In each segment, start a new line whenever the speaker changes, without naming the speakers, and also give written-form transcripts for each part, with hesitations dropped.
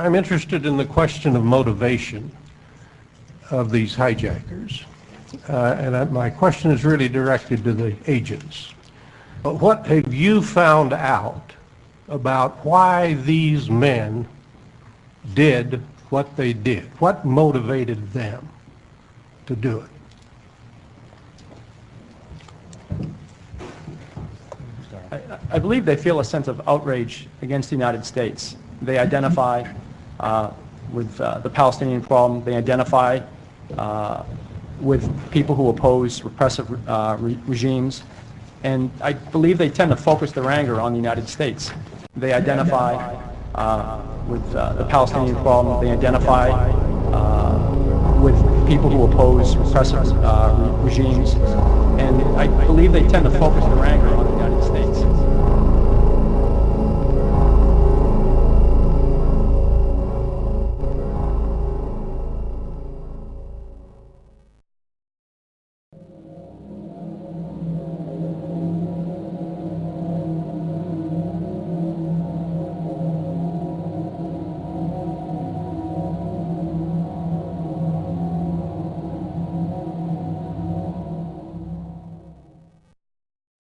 I'm interested in the question of motivation of these hijackers. My question is really directed to the agents. What have you found out about why these men did what they did? What motivated them to do it?
I believe they feel a sense of outrage against the United States. They identify with the Palestinian problem. They identify with people who oppose repressive regimes. And I believe they tend to focus their anger on the United States. They identify with the Palestinian problem. They identify with people who oppose repressive regimes. And I believe they tend to focus their anger on the United States.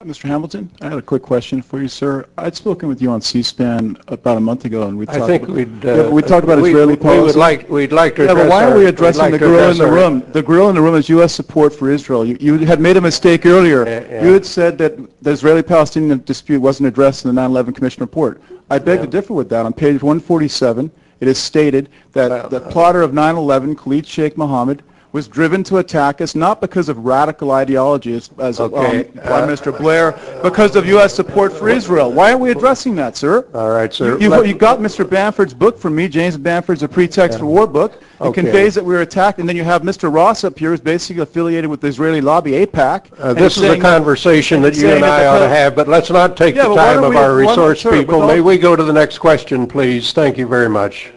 Mr. Hamilton, I had a quick question for you, sir. I'd spoken with you on C-SPAN about a month ago, and we talked about Israeli policy.
We'd like to address.
Yeah, but why are we addressing the gorilla in the room? The gorilla in the room is U.S. support for Israel. You had made a mistake earlier. You had said that the Israeli-Palestinian dispute wasn't addressed in the 9/11 Commission report. I beg to differ with that. On page 147, it is stated that the plotter of 9/11, Khalid Sheikh Mohammed, was driven to attack us not because of radical ideology, as Prime Minister Blair, because of U.S. support for Israel. Why aren't we addressing that, sir?
All right, sir.
You got Mr. Bamford's book from me, James Bamford's A Pretext for War book. It conveys that we were attacked, and then you have Mr. Ross up here, who's basically affiliated with the Israeli lobby, AIPAC.
This is a conversation that you and I ought to have, but let's not take the time of our resource people. May we go to the next question, please? Thank you very much.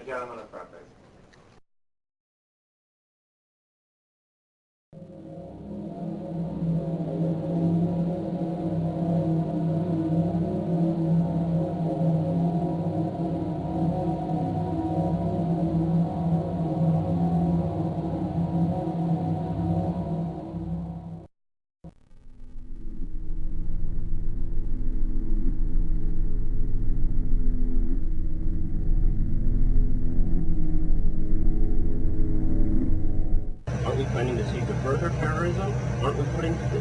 Aren't we planning to see the further terrorism? Aren't we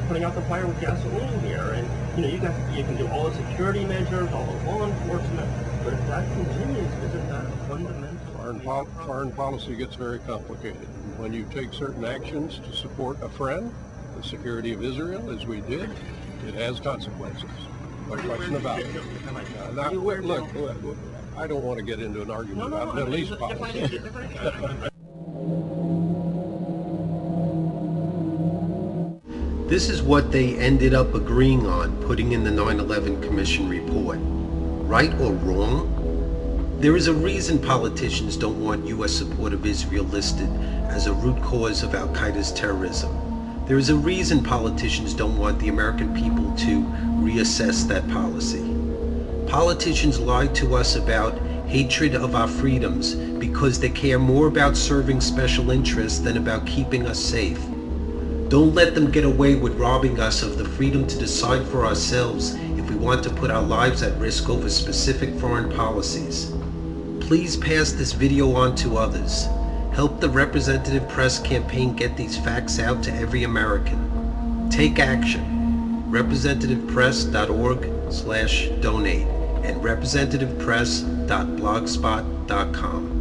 putting out the fire with gasoline here? And you can do all the security measures, all the law enforcement, but if that continues, isn't that a fundamental?
Foreign policy gets very complicated. When you take certain actions to support a friend, the security of Israel, as we did, it has consequences. No question about it. Look, I don't want to get into an argument about Middle East policy.
This is what they ended up agreeing on, putting in the 9/11 Commission report. Right or wrong? There is a reason politicians don't want U.S. support of Israel listed as a root cause of Al-Qaeda's terrorism. There is a reason politicians don't want the American people to reassess that policy. Politicians lie to us about hatred of our freedoms because they care more about serving special interests than about keeping us safe. Don't let them get away with robbing us of the freedom to decide for ourselves if we want to put our lives at risk over specific foreign policies. Please pass this video on to others. Help the Representative Press campaign get these facts out to every American. Take action. representativepress.org/donate and representativepress.blogspot.com.